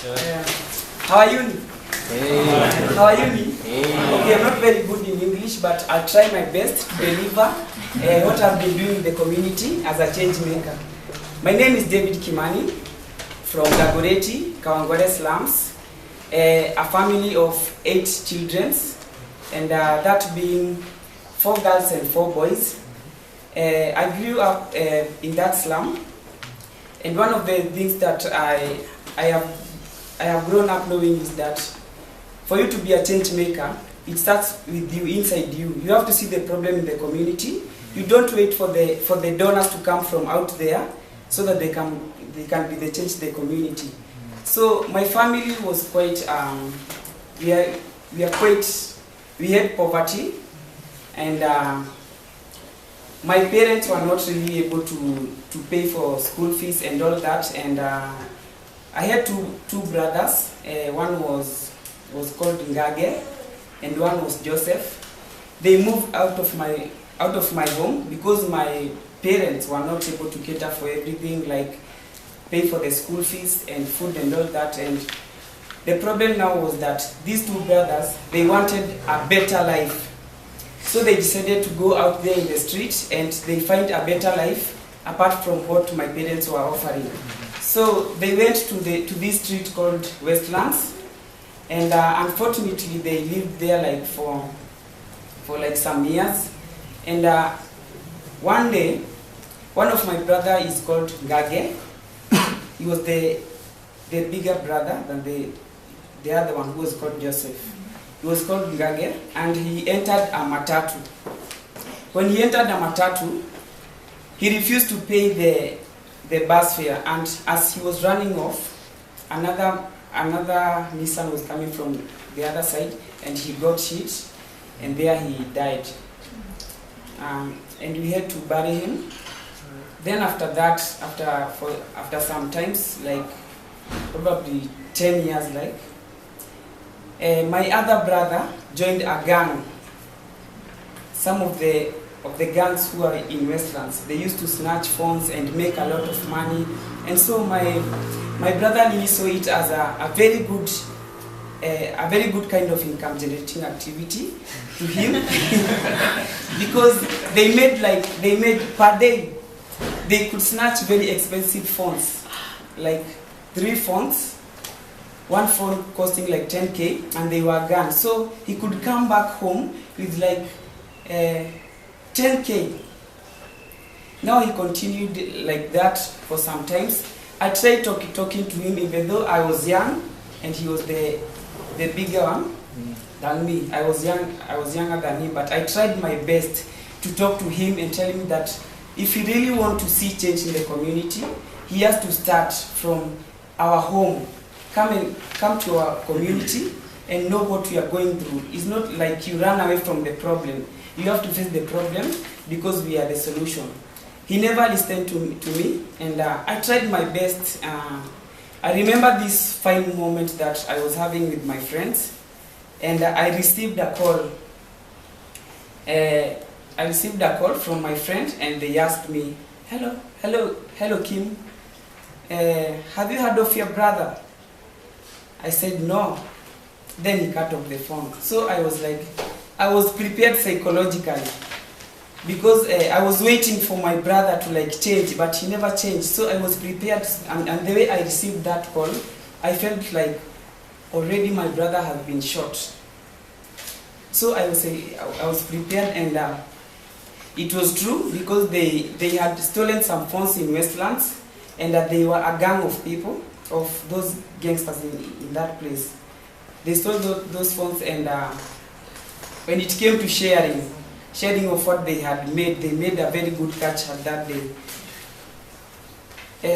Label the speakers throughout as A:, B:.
A: How are you? Hey. How are you? Hey. Okay, I'm not very good in English, but I'll try my best to deliver what I've been doing in the community as a change maker. My name is David Kimani from Dagoretti, Kawangware slums, a family of 8 children, and that being 4 girls and 4 boys. I grew up in that slum, and one of the things that I have grown up knowing is that for you to be a change maker, it starts with you, inside you. You have to see the problem in the community. You don't wait for the donors to come from out there so that they can be the change the community. So my family was quite we had poverty, and my parents were not really able to pay for school fees and all that, and I had two brothers. One was called Ngage, and one was Joseph. They moved out of my home because my parents were not able to cater for everything, like pay for the school fees and food and all that. And the problem now was that these 2 brothers, they wanted a better life. So they decided to go out there in the street and they find a better life apart from what my parents were offering. So they went to this street called Westlands, and unfortunately they lived there like for like some years. And one day, one of my brother is called Ngage. He was the bigger brother than the other one, who was called Joseph. He was called Ngage, and he entered a matatu. When he entered a matatu, he refused to pay the bus fare, and as he was running off, another Nissan was coming from the other side, and he got hit, and there he died. And we had to bury him. Then after that, after some times, like probably 10 years, like my other brother joined a gang. Some of the gangs who are in Westlands, they used to snatch phones and make a lot of money. And so my brother really saw it as a very good kind of income generating activity to him because they made per day, they could snatch very expensive phones, like 3 phones, 1 phone costing like 10K, and they were guns. So he could come back home with like 10K. Now he continued like that for some times. I tried talking to him, even though I was young and he was the bigger one than me. I was younger than him, but I tried my best to talk to him and tell him that if he really wants to see change in the community, he has to start from our home. Come to our community and know what we are going through. It's not like you run away from the problem. You have to face the problem because we are the solution. He never listened to me, and I tried my best. I remember this fine moment that I was having with my friends, and I received a call. I received a call from my friend, and they asked me, hello Kim, have you heard of your brother? I said no. Then he cut off the phone. So I was prepared psychologically because I was waiting for my brother to like change, but he never changed. So I was prepared, and the way I received that call, I felt like already my brother had been shot. So I was prepared, and it was true because they had stolen some phones in Westlands, and that they were a gang of people, of those gangsters in that place. They stole those phones, and when it came to sharing of what they had made, they made a very good catch at that day.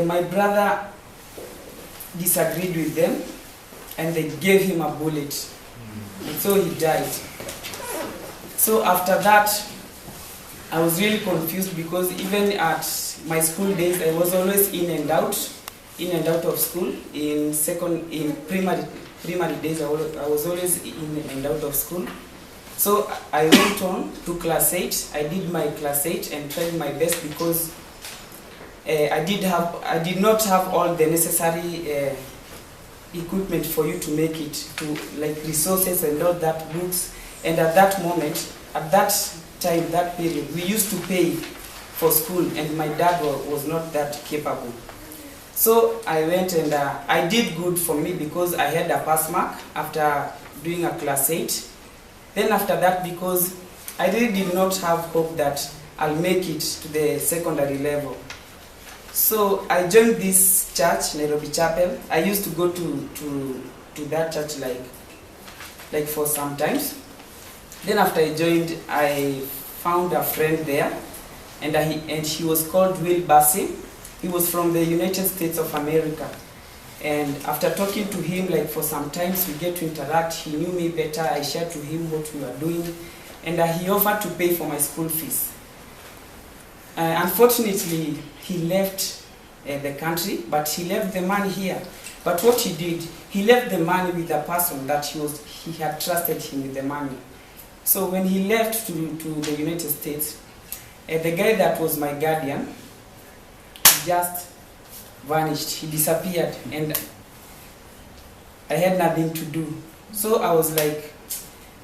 A: My brother disagreed with them, and they gave him a bullet, and so he died. So after that, I was really confused because even at my school days, I was always in and out of school. In primary days, I was always in and out of school. So I went on to class 8. I did my class 8 and tried my best because I did not have all the necessary equipment for you to make it, to like resources and all that, books. And at that moment, at that time, that period, we used to pay for school, and my dad was not that capable. So I went and I did good for me because I had a pass mark after doing a class 8. Then after that, because I really did not have hope that I'll make it to the secondary level. So I joined this church, Nairobi Chapel. I used to go to that church like for some times. Then after I joined, I found a friend there, and he was called Will Bassey. He was from the United States of America. And after talking to him, like for some times, we get to interact. He knew me better. I shared to him what we were doing, and he offered to pay for my school fees. Unfortunately, he left the country, but he left the money here. But what he did, he left the money with the person that he had trusted him with the money. So when he left to the United States, the guy that was my guardian just vanished. He disappeared, and I had nothing to do. So I was like,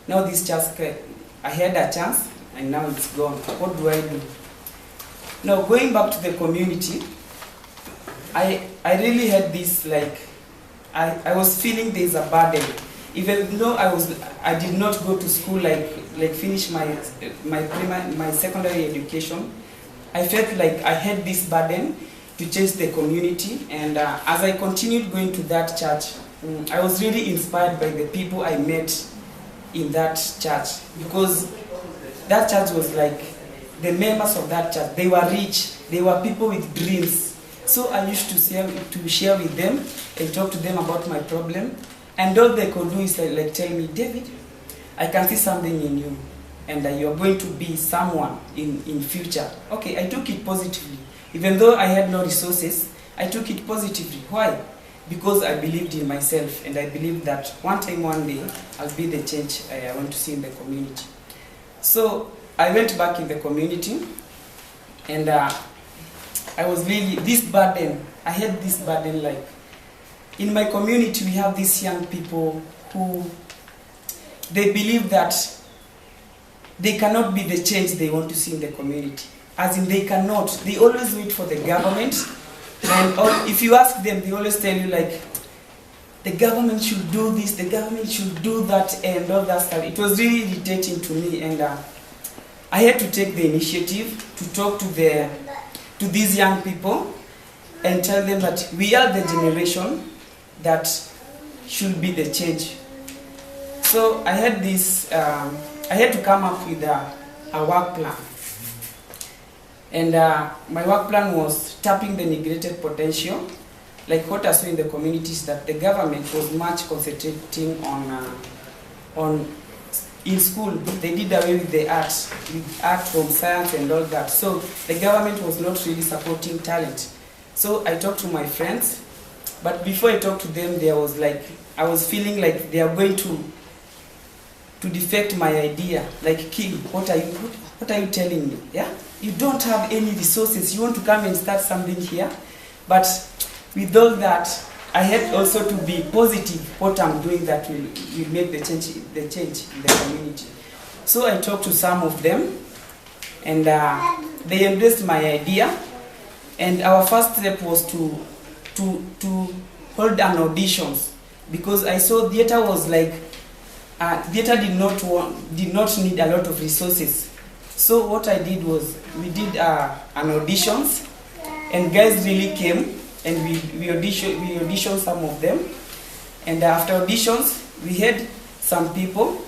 A: now this just, I had a chance, and now it's gone. What do I do? Now going back to the community, I really had this, like, I was feeling there's a burden. Even though I did not go to school, like finish my secondary education, I felt like I had this burden to change the community. And as I continued going to that church, I was really inspired by the people I met in that church, because that church was like, the members of that church, they were rich, they were people with dreams. So I used to share with them and talk to them about my problem. And all they could do is like tell me, David, I can see something in you, and you're going to be someone in future. Okay, I took it positively. Even though I had no resources, I took it positively. Why? Because I believed in myself, and I believed that one day, I'll be the change I want to see in the community. So I went back in the community, and I was really, this burden, I had this burden, like, in my community we have these young people who, they believe that they cannot be the change they want to see in the community. As in, they cannot. They always wait for the government, and if you ask them, they always tell you like, the government should do this, the government should do that, and all that stuff. It was really irritating to me, and I had to take the initiative to talk to these young people and tell them that we are the generation that should be the change. So I had this, I had to come up with a work plan. And my work plan was tapping the neglected potential. Like what I saw in the communities, that the government was much concentrating on in school. They did away with the arts, with art from science and all that. So the government was not really supporting talent. So I talked to my friends, but before I talked to them, there was like, I was feeling like they are going to defect my idea. Like, King, what are you telling me? Yeah, you don't have any resources. You want to come and start something here, but with all that, I had also to be positive. What I'm doing that will make the change in the community. So I talked to some of them, and they embraced my idea. And our first step was to hold an auditions, because I saw theater was like, theater did not need a lot of resources. So what I did was, we did an auditions, and guys really came, and we auditioned some of them. And after auditions, we had some people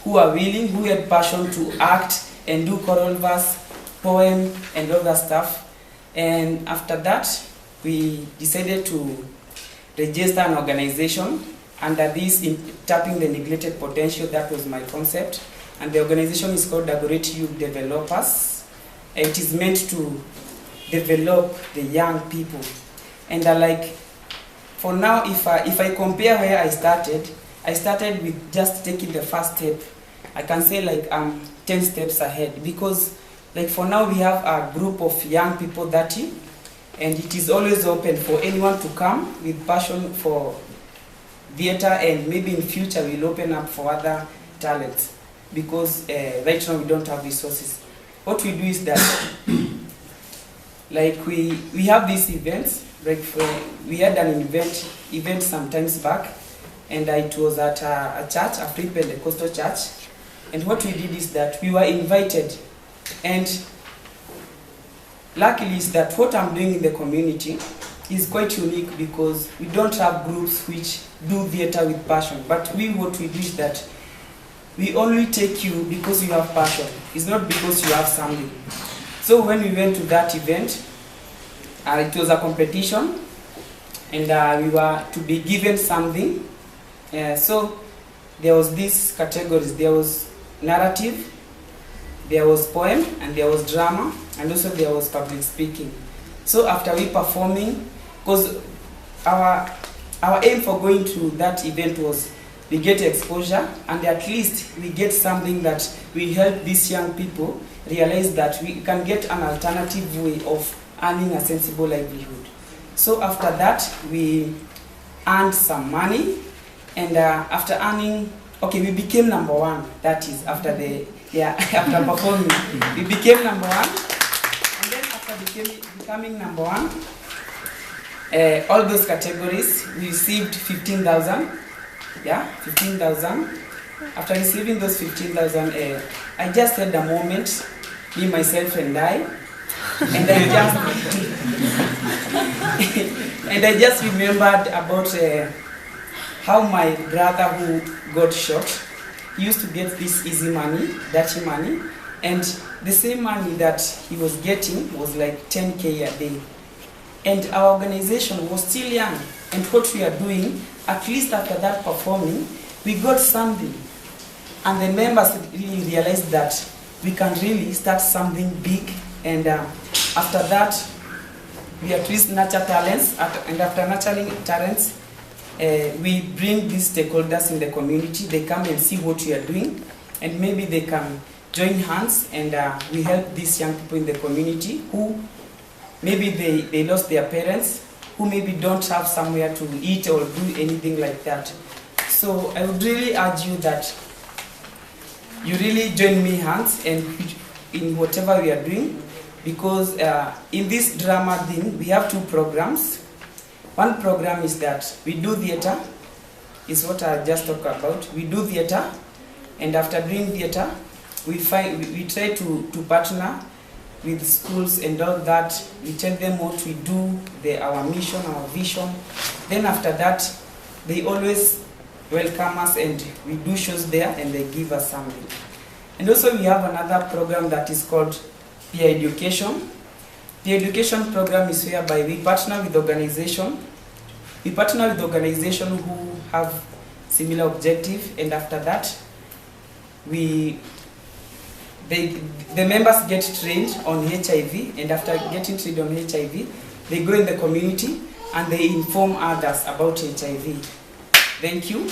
A: who are willing, who had passion to act and do choral verse, poem, and all that stuff. And after that, we decided to register an organization under this, tapping the neglected potential. That was my concept. And the organization is called Dagoretti Youth Developers. It is meant to develop the young people. And like, for now, if I compare where I started with just taking the first step. I can say like I'm 10 steps ahead, because like for now we have a group of young people, 30, and it is always open for anyone to come with passion for theater, and maybe in future we'll open up for other talents, because right now we don't have resources. What we do is that like we have these events, like we had an event some times back, and it was at a church, a Free Pentecostal church, and what we did is that we were invited, and luckily is that what I'm doing in the community is quite unique, because we don't have groups which do theater with passion, but what we do is that we only take you because you have passion. It's not because you have something. So when we went to that event, it was a competition, and we were to be given something. So there was these categories. There was narrative, there was poem, and there was drama, and also there was public speaking. So after we performing, because our aim for going to that event was we get exposure, and at least we get something that will help these young people realize that we can get an alternative way of earning a sensible livelihood. So after that, we earned some money, and after earning, okay, we became number one. That is after after performing, we became number one, and then after becoming number one, all those categories we received 15,000. Yeah, 15,000. After receiving those 15,000, I just had a moment, me, myself, and I just remembered about how my brother who got shot, he used to get this easy money, dirty money, and the same money that he was getting was like 10K a day. And our organization was still young, and what we are doing, at least after that performing, we got something. And the members really realized that we can really start something big, and after that, we at least nurture talents, and after nurturing talents, we bring these stakeholders in the community. They come and see what we are doing, and maybe they can join hands, and we help these young people in the community who maybe they lost their parents, who maybe don't have somewhere to eat or do anything like that. So I would really urge you that you really join me hands and in whatever we are doing, because in this drama thing we have two programs. One program is that we do theater, is what I just talked about. We do theater, and after doing theater, we try to partner with schools and all that. We tell them what we do, our mission, our vision. Then after that, they always welcome us, and we do shows there, and they give us something. And also we have another program that is called peer education. The education program is whereby we partner with organization. We partner with organizations who have similar objective, and after that, the members get trained on HIV, and after getting trained on HIV, they go in the community and they inform others about HIV. Thank you.